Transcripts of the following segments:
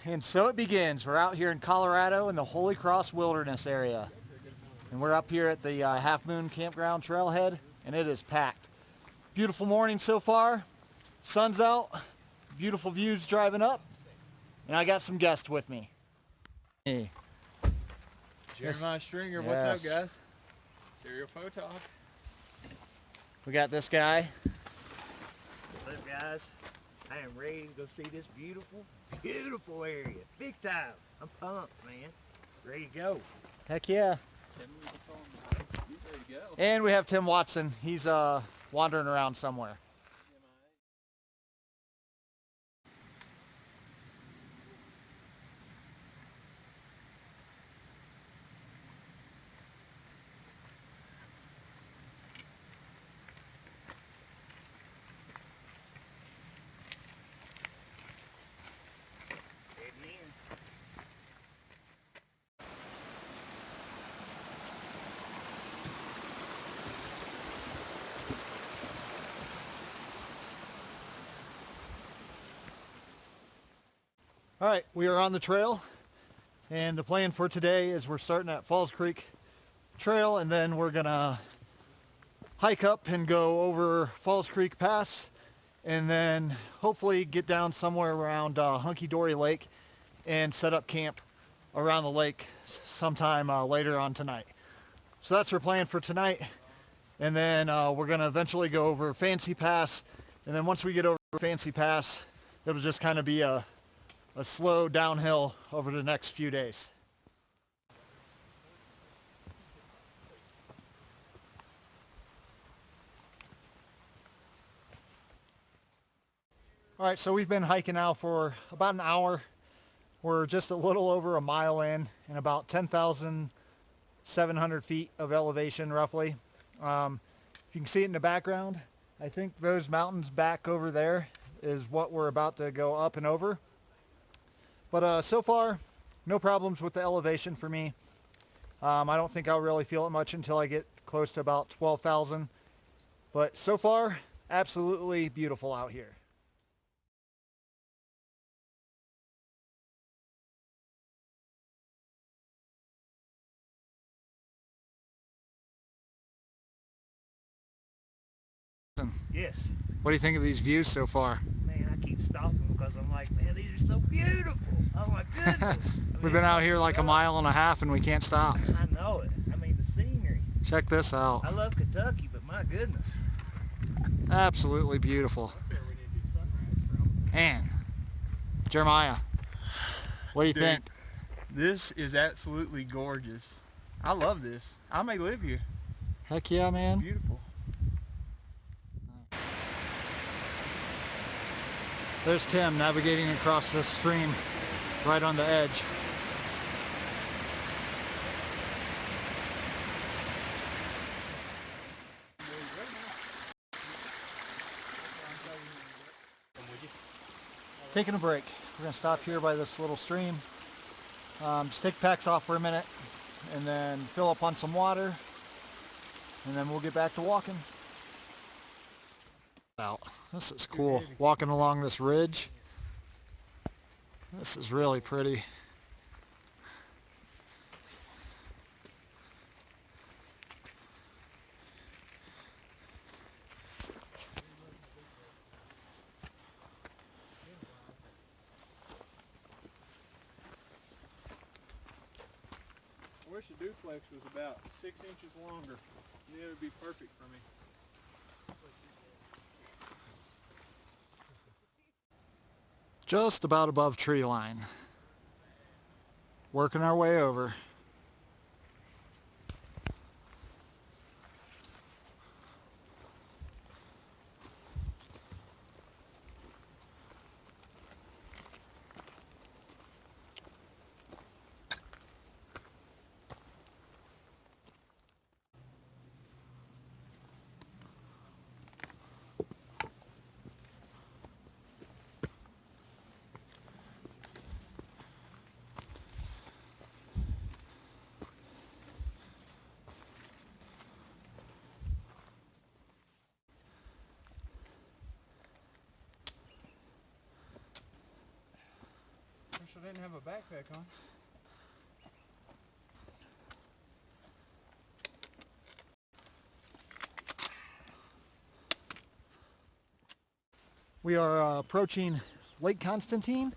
And so it begins. We're out here in Colorado in the Holy Cross Wilderness area. And we're up here at the Half Moon Campground trailhead, and it is packed. Beautiful morning so far. Sun's out. Beautiful views driving up. And I got some guests with me. Hey. Jeremiah Stringer, what's up, guys? Serial Photog. We got this guy. What's up, guys? I am ready to go see this beautiful area. Big time. I'm pumped, man. Ready to go. Heck yeah. Ready to go. And we have Tim Watson. He's wandering around somewhere. All right, we are on the trail, and the plan for today is we're starting at Falls Creek Trail, and then we're gonna hike up and go over Falls Creek Pass, and then hopefully get down somewhere around Hunky Dory Lake and set up camp around the lake sometime later on tonight. So that's our plan for tonight, and then we're gonna eventually go over Fancy Pass, and then once we get over Fancy Pass, it'll just kind of be a slow downhill over the next few days. All right, so we've been hiking now for about an hour. We're just a little over a mile in and about 10,700 feet of elevation roughly. If you can see it in the background, I think those mountains back over there is what we're about to go up and over. But so far, no problems with the elevation for me. I don't think I'll really feel it much until I get close to about 12,000. But so far, absolutely beautiful out here. Yes. What do you think of these views so far? Man, I keep stopping because I'm like, man, these are so beautiful. Oh my goodness. We've been out here like a mile and a half and we can't stop. I know it. I mean, the scenery. Check this out. I love Kentucky, but my goodness. Absolutely beautiful. Man, Jeremiah, what do you think? This is absolutely gorgeous. I love this. I may live here. Heck yeah, man. Beautiful. There's Tim navigating across this stream right on the edge. Taking a break. We're gonna stop here by this little stream. Just take the packs off for a minute and then fill up on some water, and then we'll get back to walking. Out. This is cool. Walking along this ridge. This is really pretty. I wish the duplex was about 6 inches longer. Then it would be perfect for me. Just about above tree line. Working our way over. I didn't have a backpack on. We are approaching Lake Constantine.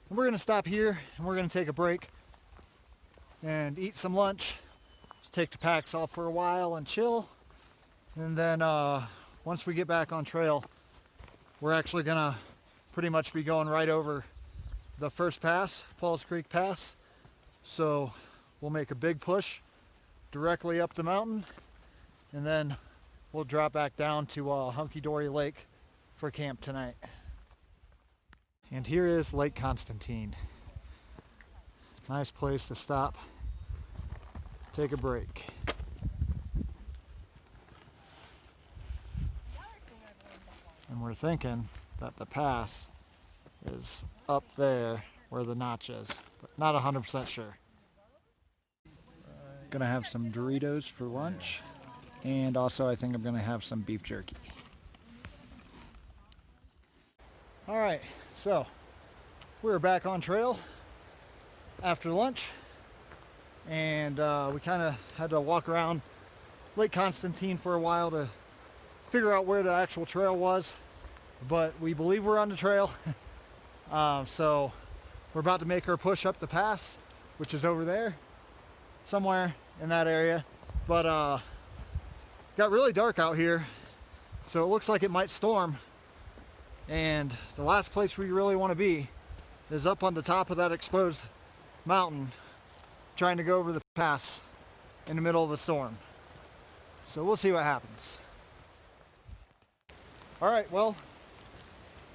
And we're going to stop here and we're going to take a break and eat some lunch. Just take the packs off for a while and chill. And then once we get back on trail, we're actually going to pretty much be going right over the first pass, Falls Creek Pass. So we'll make a big push directly up the mountain and then we'll drop back down to Hunky Dory Lake for camp tonight. And here is Lake Constantine. Nice place to stop, take a break. And we're thinking that the pass is up there where the notch is, but not 100% sure. Gonna have some Doritos for lunch, and also I think I'm gonna have some beef jerky. All right, so we're back on trail after lunch, and we kind of had to walk around Lake Constantine for a while to figure out where the actual trail was, but we believe we're on the trail. So we're about to make our push up the pass, which is over there, somewhere in that area, but got really dark out here, so it looks like it might storm. And the last place we really want to be is up on the top of that exposed mountain trying to go over the pass in the middle of a storm. So we'll see what happens. All right, well,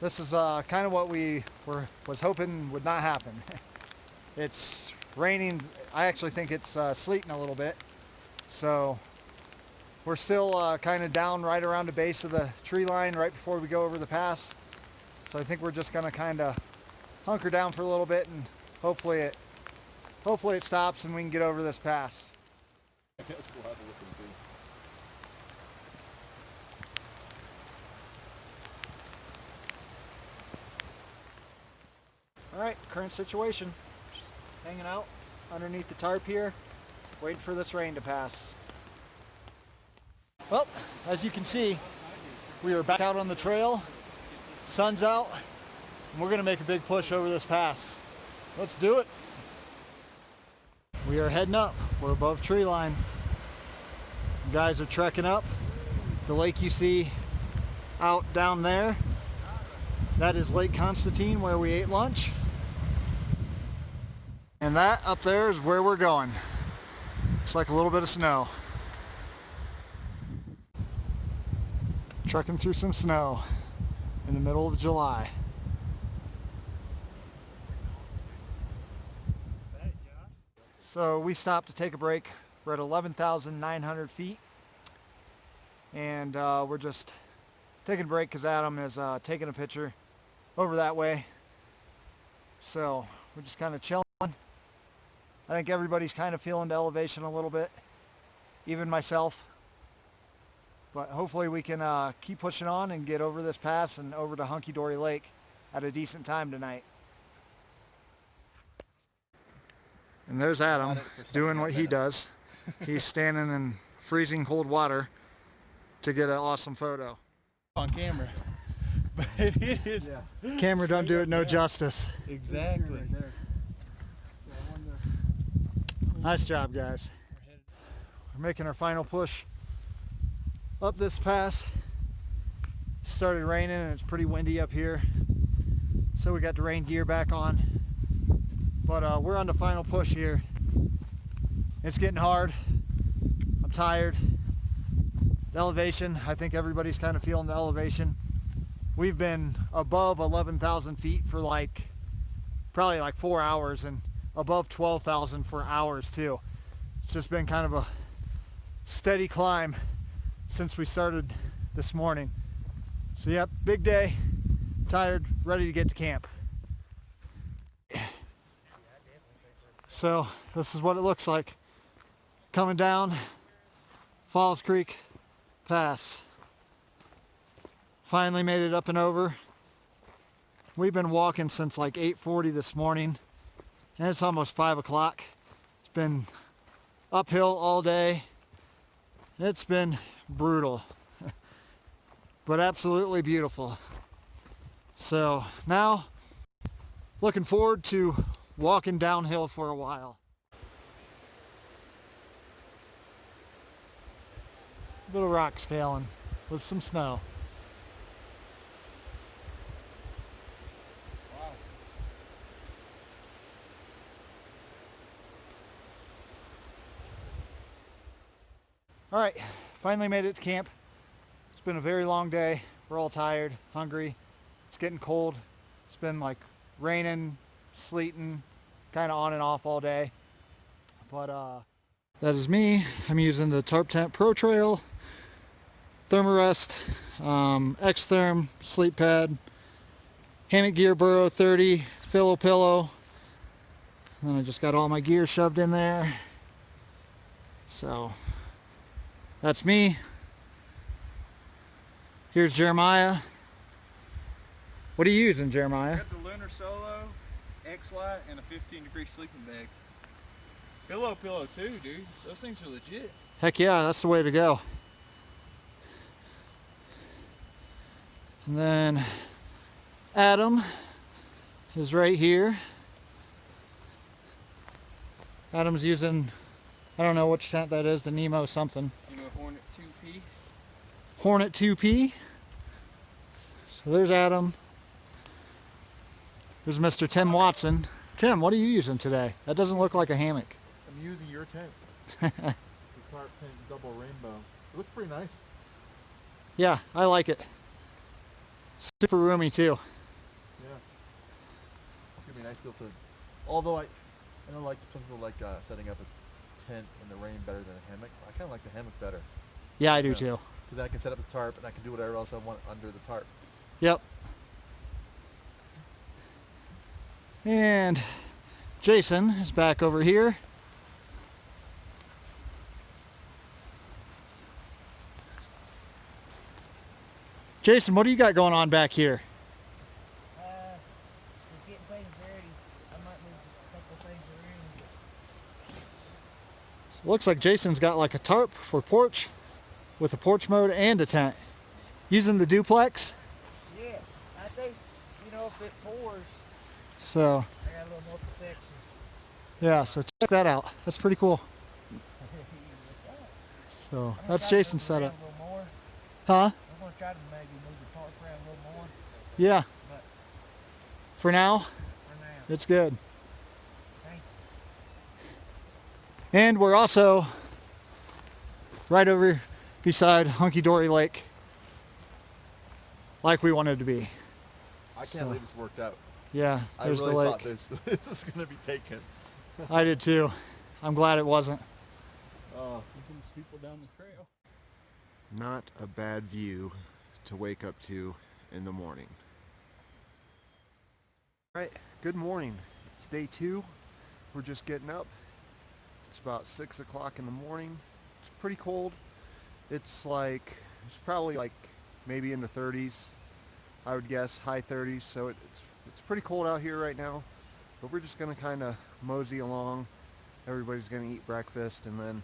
this is kind of what we was hoping would not happen. It's raining. I actually think it's sleeting a little bit. So we're still kind of down right around the base of the tree line right before we go over the pass. So I think we're just gonna kind of hunker down for a little bit and hopefully it stops and we can get over this pass. I guess we'll have to look and see. All right, current situation. Just hanging out underneath the tarp here, waiting for this rain to pass. Well, as you can see, we are back out on the trail. Sun's out, and we're gonna make a big push over this pass. Let's do it. We are heading up. We're above tree line. You guys are trekking up. The lake you see out down there, that is Lake Constantine, where we ate lunch. And that up there is where we're going. Looks like a little bit of snow. Trekking through some snow in the middle of July. So we stopped to take a break. We're at 11,900 feet. And we're just taking a break because Adam is taking a picture over that way. So we're just kind of chilling. I think everybody's kind of feeling the elevation a little bit, even myself. But hopefully we can keep pushing on and get over this pass and over to Hunky Dory Lake at a decent time tonight. And there's Adam doing what he does. He's standing in freezing cold water to get an awesome photo. On camera. But it is. Yeah. Camera don't do it no justice. Exactly. Nice job, guys. We're making our final push up this pass. Started raining and it's pretty windy up here, so we got the rain gear back on, but we're on the final push here. It's getting hard. I'm tired. The elevation, I think everybody's kind of feeling the elevation. We've been above 11,000 feet for probably 4 hours, and above 12,000 for hours too. It's just been kind of a steady climb since we started this morning. So yep, big day, tired, ready to get to camp. So this is what it looks like coming down Falls Creek Pass. Finally made it up and over. We've been walking since like 8:40 this morning, and it's almost 5 o'clock. It's been uphill all day. It's been brutal, but absolutely beautiful. So now, looking forward to walking downhill for a while. Little rock scaling with some snow. All right, finally made it to camp. It's been a very long day. We're all tired, hungry. It's getting cold. It's been like raining, sleeting, kind of on and off all day. But that is me. I'm using the Tarp Tent Pro Trail, Thermarest, X-Therm sleep pad, hammock gear Burrow 30, pillow. And then I just got all my gear shoved in there. So that's me. Here's Jeremiah. What are you using, Jeremiah? I got the Lunar Solo, X-Lite, and a 15-degree sleeping bag. Pillow too, dude. Those things are legit. Heck yeah, that's the way to go. And then Adam is right here. Adam's using, I don't know which tent that is, the Nemo something. Nemo Hornet 2P. Hornet 2P. So there's Adam. There's Mr. Tim Watson. Tim, what are you using today? That doesn't look like a hammock. I'm using your tent. The Tarp Tent Double Rainbow. It looks pretty nice. Yeah, I like it. Super roomy too. Yeah. It's gonna be nice to be able to. Although I know like some people like setting up a tent in the rain better than a hammock. I kind of like the hammock better Yeah, I do too. because I can set up the tarp and I can do whatever else I want under the tarp. Yep. And Jason is back over here. Jason, what do you got going on back here? Just getting things ready. I might move a couple things around. Looks like Jason's got like a tarp for porch with a porch mode and a tent. Using the duplex. Yes, I think, if it pours, So, I got a little more protection. yeah, so check that out. That's pretty cool. So, that's Jason's setup. A little more. Huh? I'm going to try to maybe move the tarp around a little more. Yeah. But For now, for now, it's good. thank you. And we're also right over beside Hunky Dory Lake, like we wanted to be. I can't So- believe it's worked out. Yeah, I there's really the thought lake. this was gonna be taken. I did too. I'm glad it wasn't. Here comes people down the trail. Not a bad view to wake up to in the morning. All right, good morning. It's day 2. We're just getting up. It's about 6 o'clock in the morning. It's pretty cold. It's probably like maybe in the 30s, I would guess, high 30s. So it's pretty cold out here right now, but we're just gonna kind of mosey along. Everybody's gonna eat breakfast, and then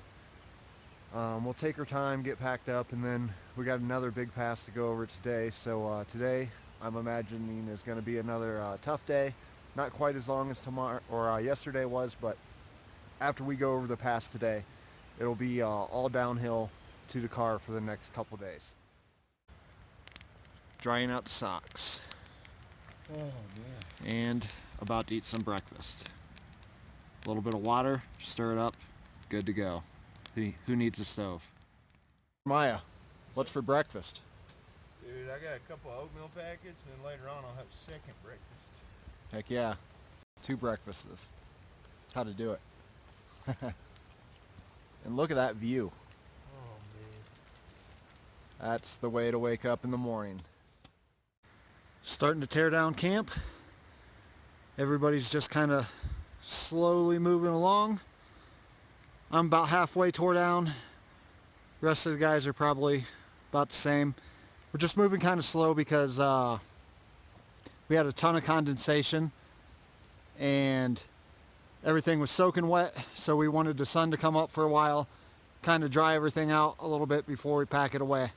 we'll take our time, get packed up, and then we got another big pass to go over today. So today, I'm imagining is going to be another tough day. Not quite as long as tomorrow or yesterday was, but after we go over the pass today, it'll be all downhill to the car for the next couple days. Drying out the socks. Oh man. And about to eat some breakfast. A little bit of water, stir it up, good to go. Who needs a stove? Maya, what's for breakfast? Dude, I got a couple of oatmeal packets, and then later on I'll have a second breakfast. Heck yeah. 2 breakfasts. That's how to do it. And look at that view. Oh, man. That's the way to wake up in the morning. Starting to tear down camp. Everybody's just kind of slowly moving along. I'm about halfway tore down. Rest of the guys are probably about the same. We're just moving kind of slow because We had a ton of condensation and everything was soaking wet, so we wanted the sun to come up for a while, kind of dry everything out a little bit before we pack it away.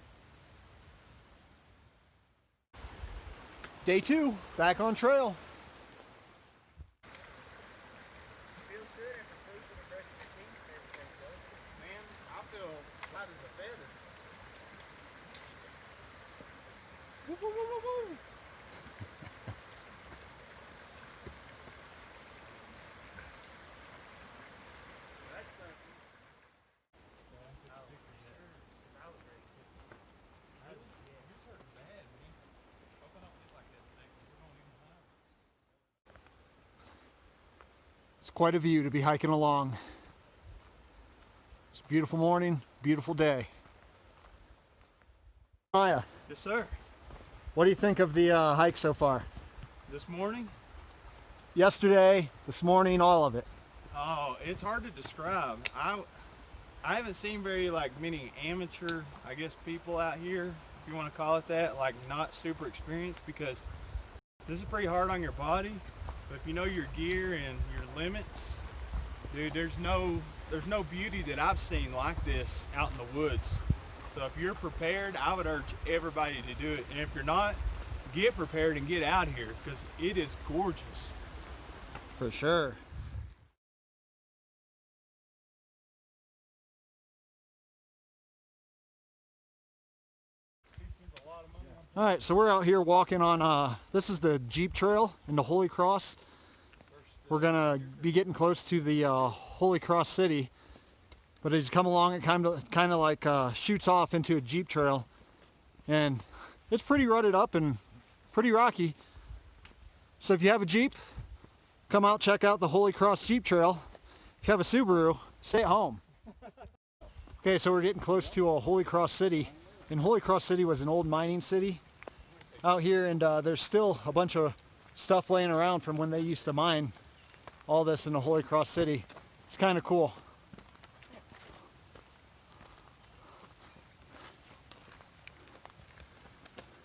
Day 2, back on trail. Feels good after pooping and brushing your teeth and everything, though. Man, I feel light as a feather. Woo, woo, woo, woo, woo. That's something. It's quite a view to be hiking along. It's a beautiful morning, beautiful day. Maya, Yes, sir. what do you think of the hike so far? This morning? Yesterday, this morning, all of it. Oh, it's hard to describe. I haven't seen very many amateur, I guess, people out here, if you want to call it that, like not super experienced, because this is pretty hard on your body. But if you know your gear and your limits, dude, there's no beauty that I've seen like this out in the woods. So if you're prepared, I would urge everybody to do it. And if you're not, get prepared and get out here, because it is gorgeous. For sure. All right, so we're out here walking on, this is the Jeep Trail in the Holy Cross. We're gonna be getting close to the Holy Cross City, but as you come along, it kind of like shoots off into a Jeep Trail, and it's pretty rutted up and pretty rocky. So if you have a Jeep, come out, check out the Holy Cross Jeep Trail. If you have a Subaru, stay at home. Okay, so we're getting close to Holy Cross City. And Holy Cross City was an old mining city out here, and there's still a bunch of stuff laying around from when they used to mine all this in the Holy Cross City. It's kind of cool.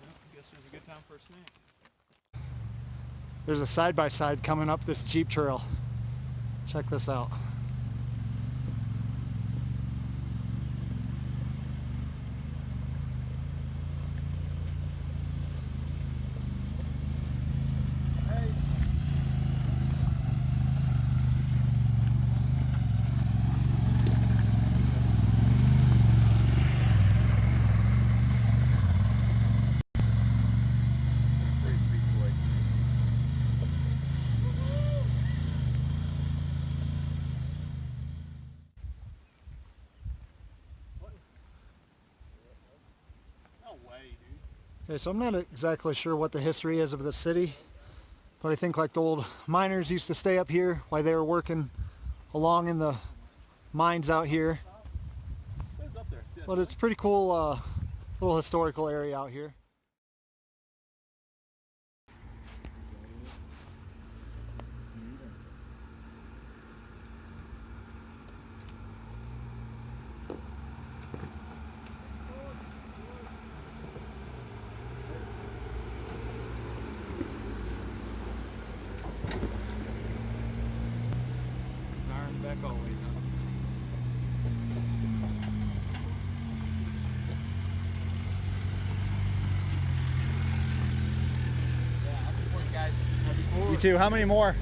I guess it's a good time for a snack. There's a side-by-side coming up this Jeep Trail. Check this out. Pretty sweet boy. No way, dude. Okay, so I'm not exactly sure what the history is of the city, but I think like the old miners used to stay up here while they were working along in the mines out here. What's up there? See that But it's a pretty cool little historical area out here. iron back always, huh? You too. How many more?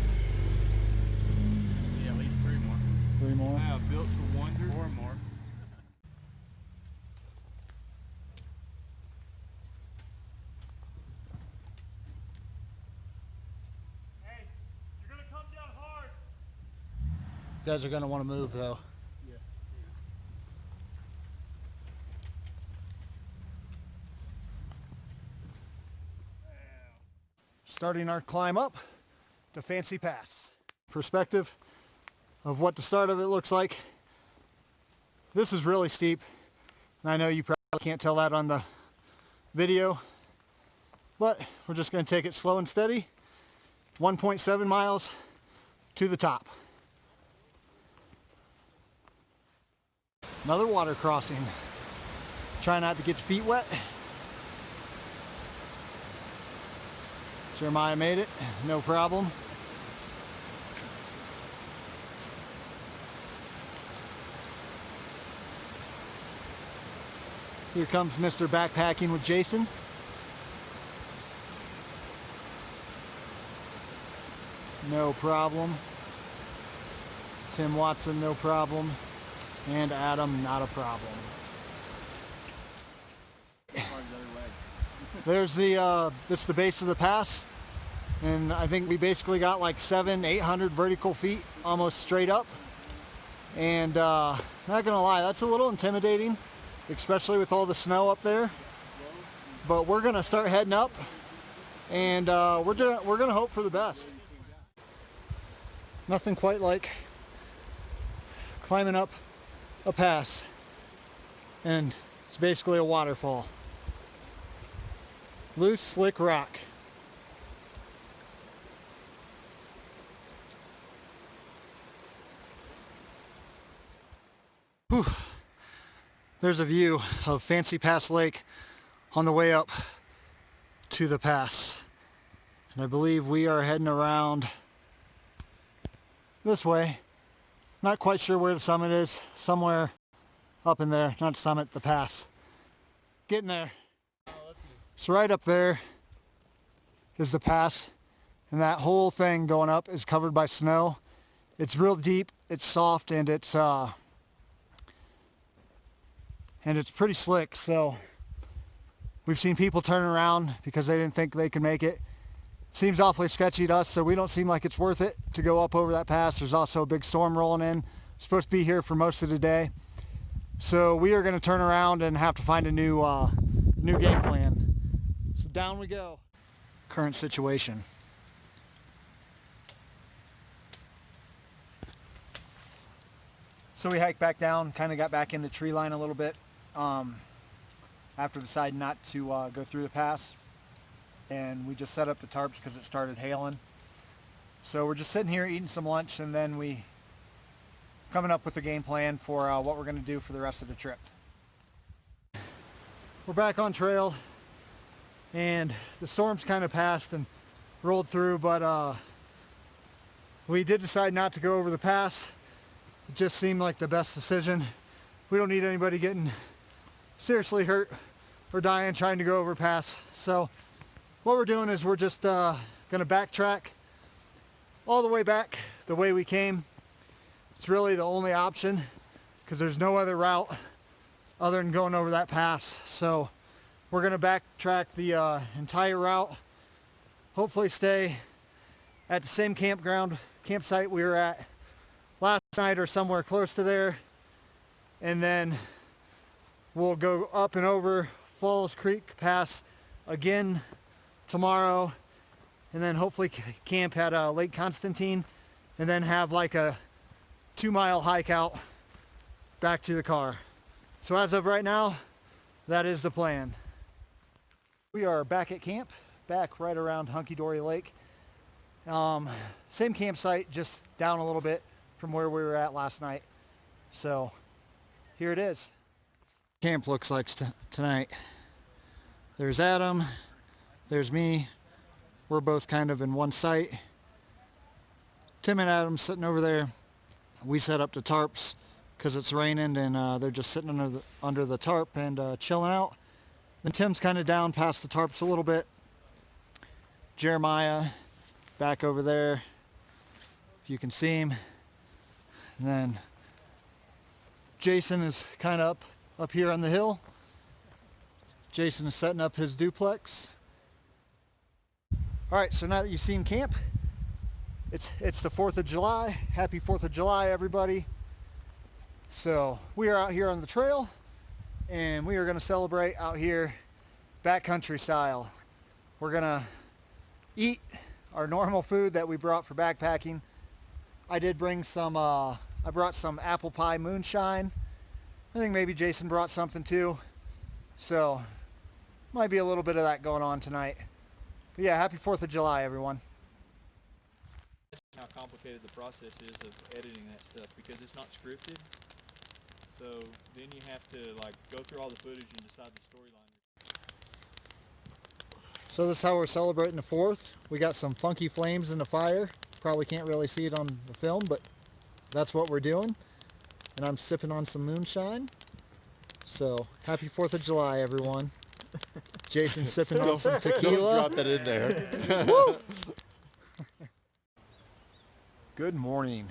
See, at least 3 more. 3 more. Yeah, built to wonder. 4 more. Hey, you're gonna come down hard. You guys are going to want to move though. Yeah. Starting our climb up to Fancy Pass. Perspective of what the start of it looks like. This is really steep, and I know you probably can't tell that on the video, but we're just going to take it slow and steady. 1.7 miles to the top. Another water crossing. Try not to get your feet wet. Jeremiah made it, no problem. Here comes Mr. Backpacking with Jason. No problem. Tim Watson, no problem. And Adam, not a problem. There's this is the base of the pass. And I think we basically got like 700-800 vertical feet, almost straight up. And not gonna lie, that's a little intimidating, especially with all the snow up there. But we're gonna start heading up, and we're gonna hope for the best. Nothing quite like climbing up a pass, and it's basically a waterfall. Loose, slick rock. Whew. There's a view of Fancy Pass Lake on the way up to the pass. And I believe we are heading around this way. Not quite sure where the summit is. Somewhere up in there. Not summit, the pass. Getting there. So right up there is the pass. And that whole thing going up is covered by snow. It's real deep, it's soft, and it's pretty slick. So we've seen people turn around because they didn't think they could make it. Seems awfully sketchy to us, so we don't seem like it's worth it to go up over that pass. There's also a big storm rolling in. Supposed to be here for most of the day. So we are going to turn around and have to find a new game plan. So down we go. Current situation. So we hiked back down, kind of got back into tree line a little bit after deciding not to go through the pass. And we just set up the tarps because it started hailing. So we're just sitting here eating some lunch, and then we coming up with a game plan for what we're going to do for the rest of the trip. We're back on trail, and the storm's kind of passed and rolled through, but we did decide not to go over the pass. It just seemed like the best decision. We don't need anybody getting seriously hurt or dying trying to go over pass. So what we're doing is we're just going to backtrack all the way back the way we came. It's really the only option because there's no other route other than going over that pass. So we're going to backtrack the entire route. Hopefully stay at the same campsite we were at last night or somewhere close to there. And then we'll go up and over Falls Creek Pass again tomorrow, and then hopefully camp at Lake Constantine, and then have like a 2-mile hike out back to the car. So as of right now, that is the plan. We are back at camp, back right around Hunky Dory Lake. Same campsite, just down a little bit from where we were at last night. So here it is. Camp looks like tonight. There's Adam. There's me. We're both kind of in one site. Tim and Adam sitting over there. We set up the tarps because it's raining, and they're just sitting under the tarp and chilling out. Then Tim's kind of down past the tarps a little bit. Jeremiah back over there, if you can see him. And then Jason is kind of up here on the hill. Jason is setting up his duplex. All right, so now that you've seen camp, it's the 4th of July. Happy 4th of July, everybody. So we are out here on the trail, and we are going to celebrate out here backcountry style. We're going to eat our normal food that we brought for backpacking. I did bring some, I brought some apple pie moonshine. I think maybe Jason brought something too. So might be a little bit of that going on tonight. But yeah, happy 4th of July, everyone. How complicated the process is of editing that stuff because it's not scripted. So then you have to like go through all the footage and decide the storyline. So this is how we're celebrating the 4th. We got some funky flames in the fire. Probably can't really see it on the film, but that's what we're doing. And I'm sipping on some moonshine. So happy 4th of July, everyone. Jason's sipping on some tequila. Drop that in there. Good morning.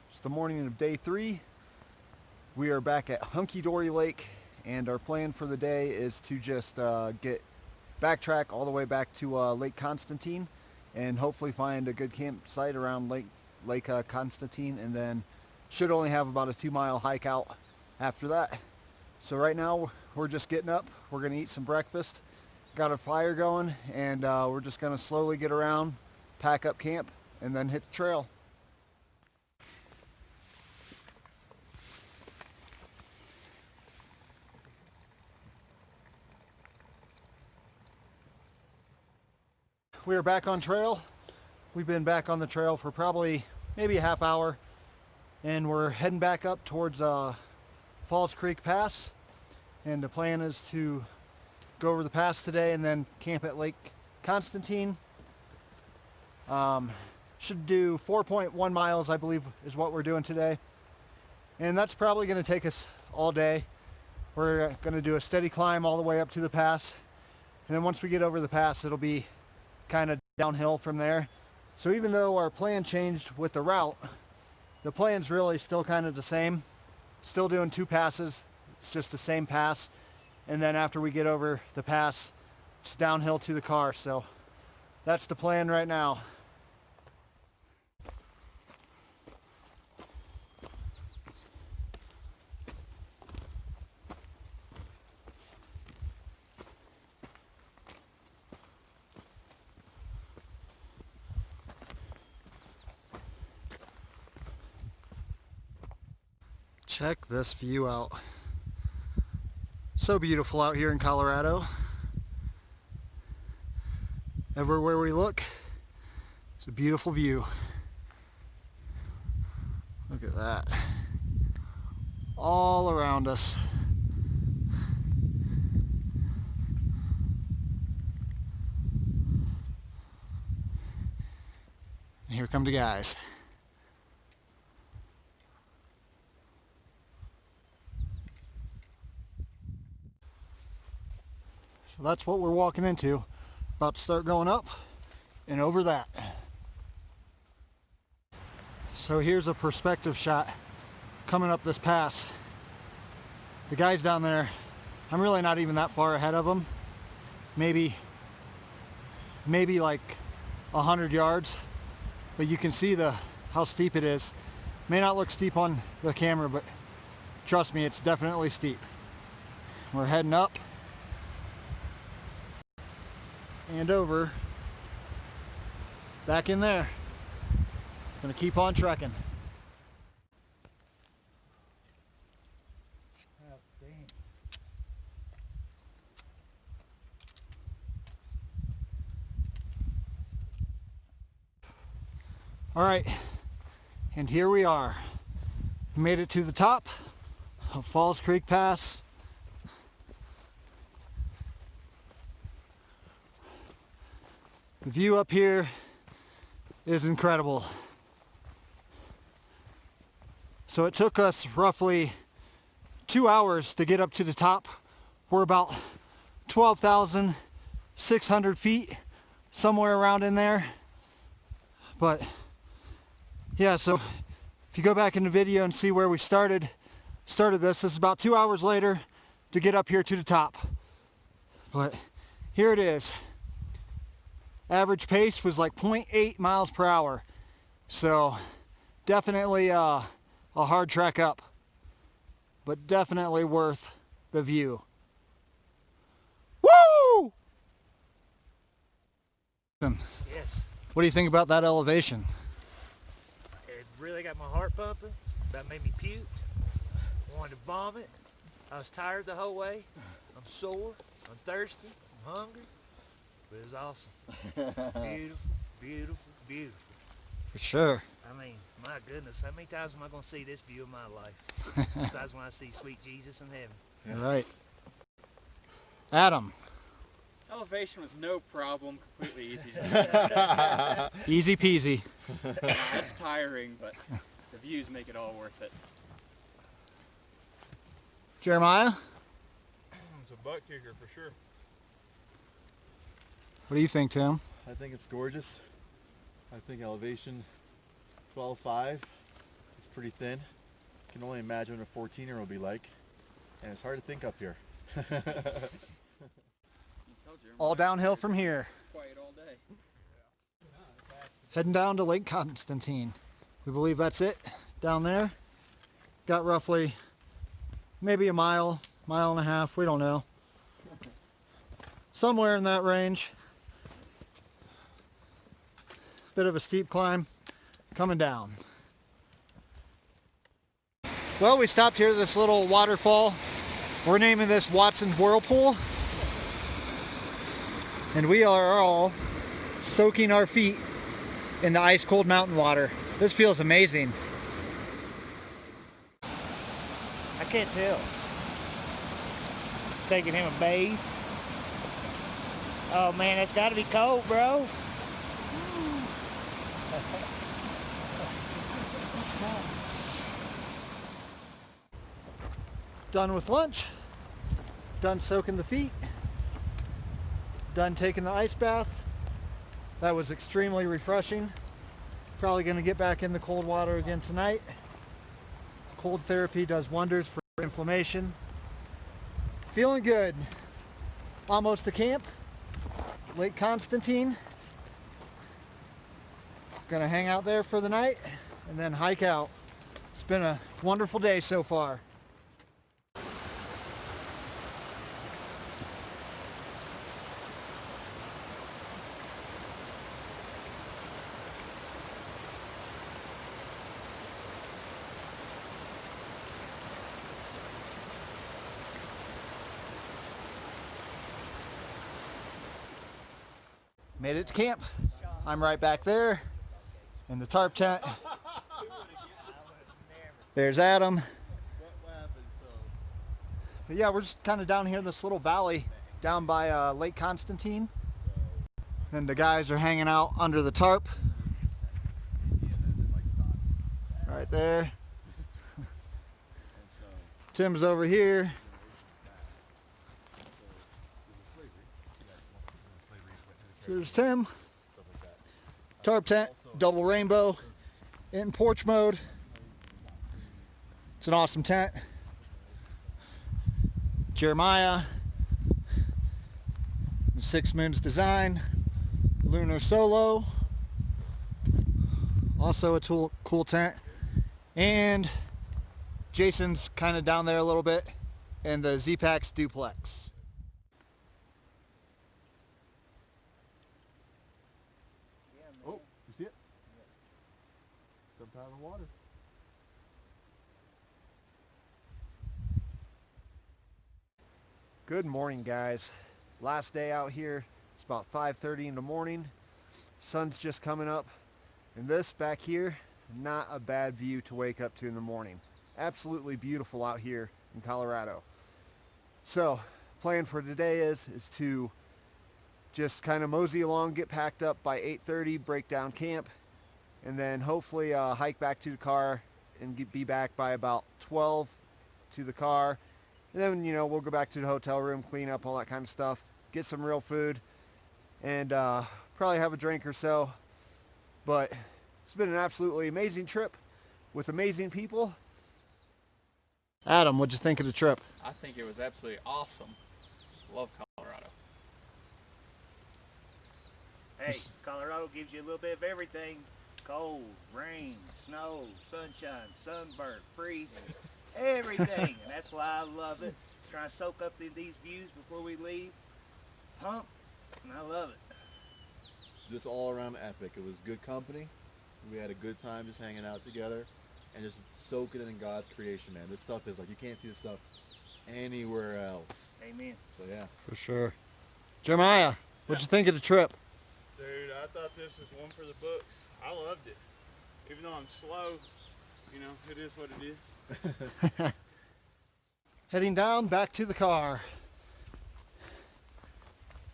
It's the morning of day 3. We are back at Hunky Dory Lake, and our plan for the day is to just backtrack all the way back to Lake Constantine, and hopefully find a good campsite around Lake Constantine, and then should only have about a 2-mile hike out after that. So right now we're just getting up. We're gonna eat some breakfast, got a fire going, and we're just gonna slowly get around, pack up camp, and then hit the trail. We are back on trail. We've been back on the trail for probably maybe a half hour, and we're heading back up towards Falls Creek Pass, and the plan is to go over the pass today and then camp at Lake Constantine. Should do 4.1 miles, I believe, is what we're doing today, and that's probably going to take us all day. We're going to do a steady climb all the way up to the pass, and then once we get over the pass, it'll be kind of downhill from there. So even though our plan changed with the route, the plan's really still kind of the same. Still doing 2 passes. It's just the same pass. And then after we get over the pass, it's downhill to the car. So that's the plan right now. Check this view out. So beautiful out here in Colorado. Everywhere we look, it's a beautiful view. Look at that. All around us. And here come the guys. So that's what we're walking into. About to start going up and over that. So here's a perspective shot coming up this pass. The guys down there, I'm really not even that far ahead of them. Maybe like 100 yards, but you can see how steep it is. May not look steep on the camera, but trust me, it's definitely steep. We're heading up and over, back in there. Gonna keep on trekking. All right, and here we are. Made it to the top of Falls Creek Pass. The view up here is incredible. So it took us roughly 2 hours to get up to the top. We're about 12,600 feet, somewhere around in there. But yeah, so if you go back in the video and see where we started this is about 2 hours later to get up here to the top. But here it is. Average pace was like 0.8 miles per hour. So definitely a hard trek up, but definitely worth the view. Woo! Yes. What do you think about that elevation? It really got my heart pumping. That made me puke. Wanted to vomit. I was tired the whole way. I'm sore. I'm thirsty. I'm hungry. But it was awesome. Beautiful, beautiful, beautiful. For sure. I mean, my goodness, how many times am I going to see this view in my life? Besides when I see sweet Jesus in heaven. All right. Adam, Elevation was no problem, completely easy to do. Easy peasy. It's tiring, but the views make it all worth it. Jeremiah, It's a butt kicker for sure. what do you think, Tim? I think it's gorgeous. I think elevation 12.5. It's pretty thin. Can only imagine what a 14-year will be like. And it's hard to think up here. You can tell Jeremiah All downhill from here. quiet all day. Heading down to Lake Constantine. We believe that's it down there. Got roughly maybe a mile, mile and a half, we don't know. Somewhere in that range. Bit of a steep climb coming down. Well, we stopped here at this little waterfall. We're naming this Watson's Whirlpool. And we are all soaking our feet in the ice cold mountain water. This feels amazing. I can't tell. Taking him a bathe. Oh man, that's gotta be cold, bro. Done with lunch. Done soaking the feet. Done taking the ice bath. That was extremely refreshing. Probably gonna get back in the cold water again tonight. Cold therapy does wonders for inflammation. Feeling good. Almost to camp. Lake Constantine. Gonna hang out there for the night and then hike out. It's been a wonderful day so far. Made it to camp. I'm right back there in the tarp tent. There's Adam. But yeah, we're just kind of down here in this little valley down by Lake Constantine. And the guys are hanging out under the tarp. Right there. Tim's over here. There's Tim. Tarp tent, double rainbow, in porch mode. It's an awesome tent. Jeremiah, Six Moons Design, Lunar Solo. Also a cool tent. And Jason's kind of down there a little bit in the Z-Pax duplex. Oh, you see it? Jumped out of the water. Good morning, guys. Last day out here. It's about 5:30 in the morning. Sun's just coming up. And this back here, not a bad view to wake up to in the morning. Absolutely beautiful out here in Colorado. So, plan for today is to just kind of mosey along, get packed up by 8:30, break down camp, and then hopefully hike back to the car and be back by about 12 to the car. And then, you know, we'll go back to the hotel room, clean up, all that kind of stuff, get some real food, and probably have a drink or so. But it's been an absolutely amazing trip with amazing people. Adam, what'd you think of the trip? I think it was absolutely awesome. Love Colorado. Hey, Colorado gives you a little bit of everything. Cold, rain, snow, sunshine, sunburn, freezing, everything. And that's why I love it. Try to soak up these views before we leave. Pump, and I love it. Just all around epic. It was good company. We had a good time just hanging out together and just soaking in God's creation, man. This stuff is like, you can't see this stuff anywhere else. Amen. So yeah. For sure. Jeremiah, what'd you think of the trip? Dude, I thought this was one for the books. I loved it. Even though I'm slow, you know, it is what it is. Heading down back to the car.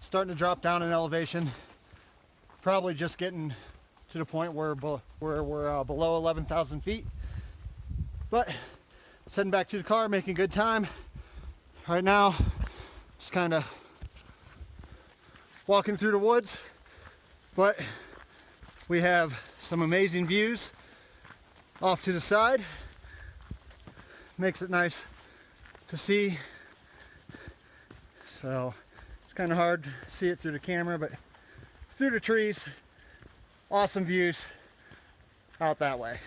starting to drop down in elevation. Probably just getting to the point where we're below 11,000 feet. But heading back to the car, making good time. Right now, just kind of walking through the woods, but we have some amazing views off to the side. Makes it nice to see. So it's kind of hard to see it through the camera, but through the trees, awesome views out that way.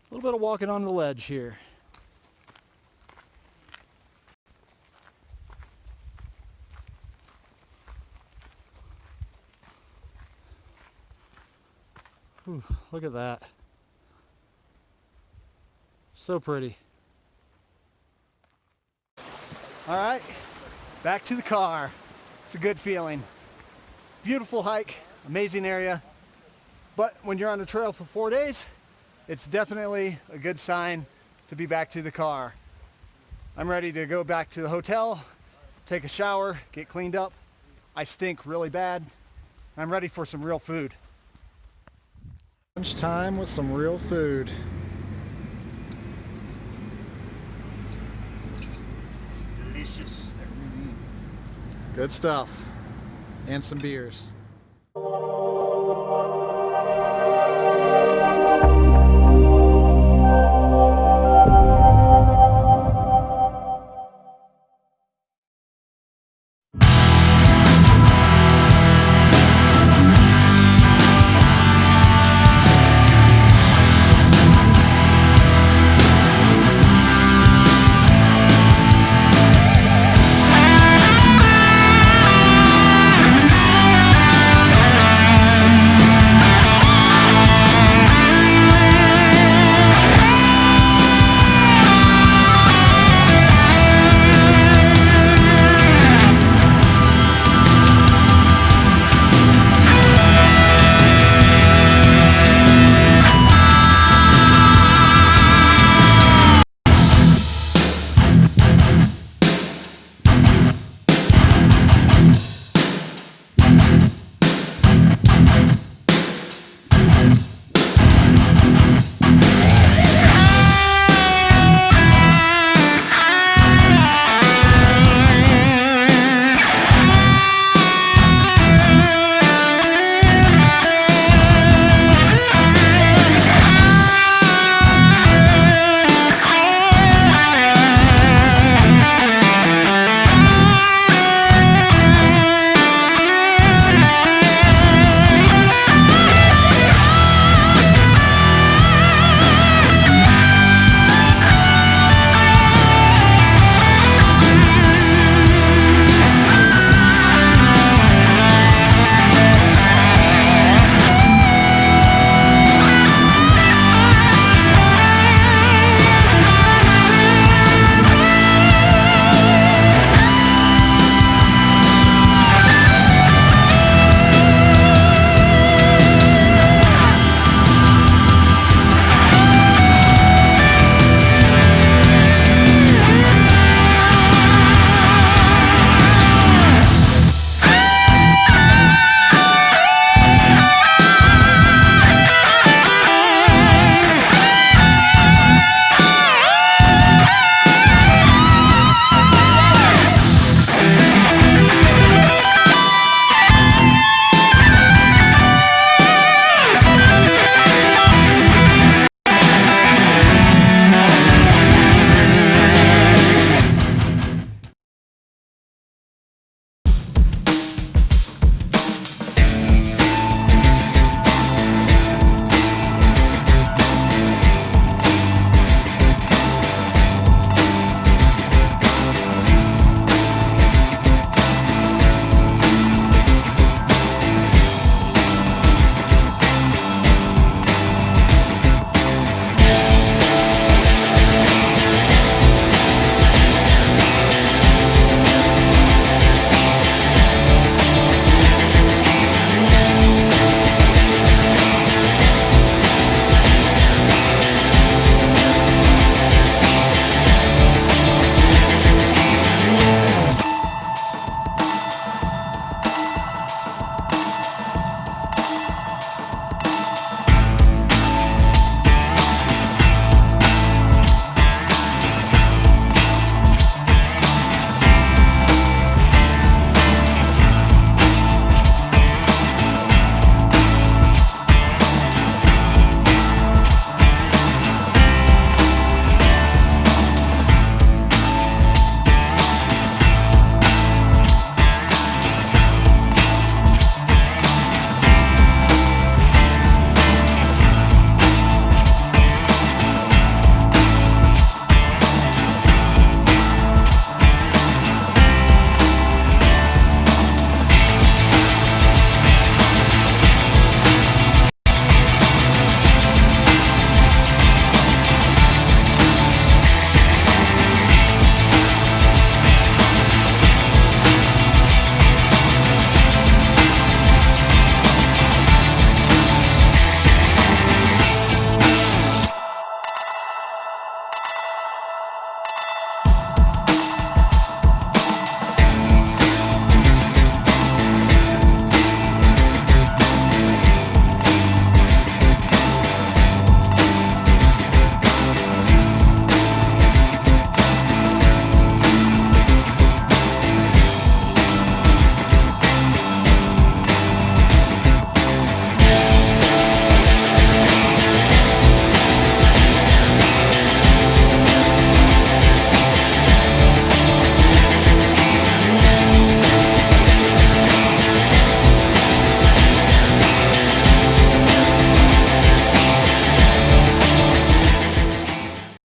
A little bit of walking on the ledge here. Ooh, look at that. So pretty. All right, back to the car. It's a good feeling. Beautiful hike, amazing area. But when you're on the trail for 4 days, it's definitely a good sign to be back to the car. I'm ready to go back to the hotel, take a shower, get cleaned up. I stink really bad. I'm ready for some real food. Lunchtime with some real food. Delicious. Good stuff. And some beers.